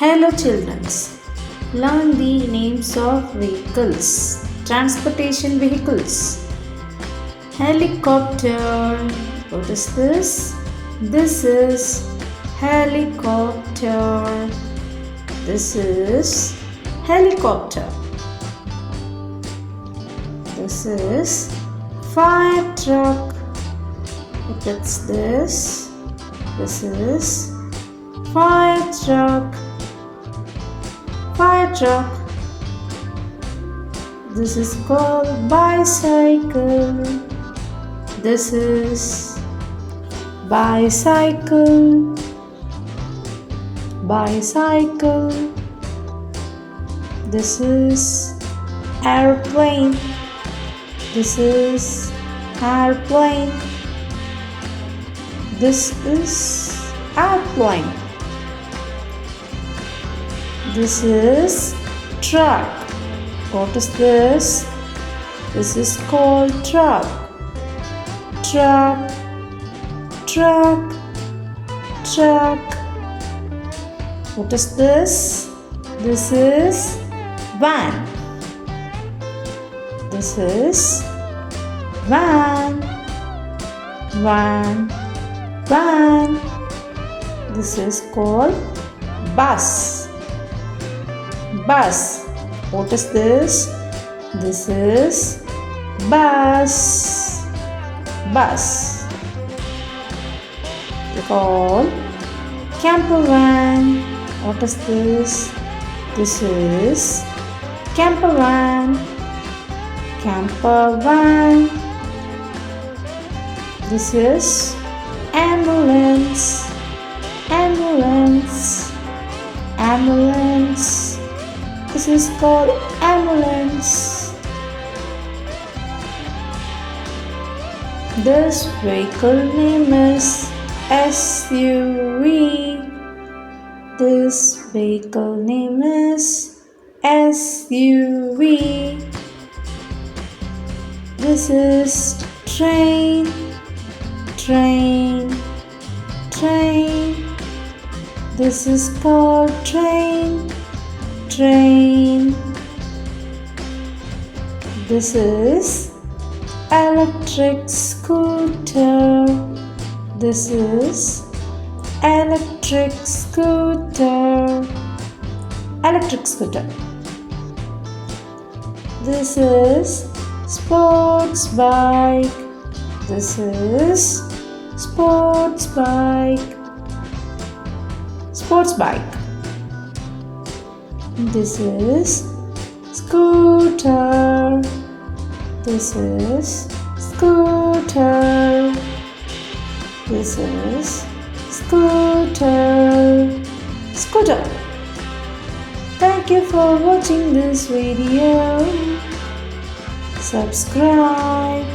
Hello children, learn the names of vehicles, transportation vehicles. Helicopter, what is this? This is helicopter. This is helicopter. This is fire truck. What is this? This is fire truck. Fire truck. This is called bicycle. This is bicycle. Bicycle. This is airplane. This is airplane. This is airplane. This is truck. What is this? This is called truck. Truck, truck, truck. What is this? This is van. This is van. Van, van. This is called bus. Bus. What is this? This is bus. Bus. We call camper van. What is this? This is camper van. Camper van. This is ambulance. Ambulance. Ambulance. This is called ambulance. This vehicle name is SUV. This vehicle name is SUV. This is train. Train. Train. This is called train. Train. This is electric scooter. This is electric scooter. Electric scooter. This is sports bike. This is sports bike. Sports bike. This is scooter. This is scooter. This is scooter. Scooter. Thank you for watching this video. Subscribe.